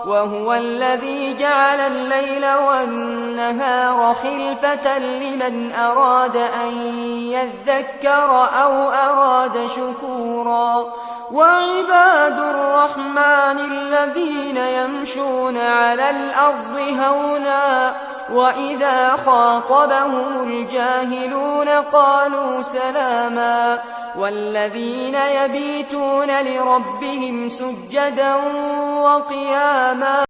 وهو الذي جعل الليل والنهار خلفة لمن أراد أن يذكر أو أراد شكورا وعباد الرحمن الذين يمشون على الأرض هونا وإذا خاطبهم الجاهلون قالوا سلاما والذين يبيتون لربهم سجدا وقياما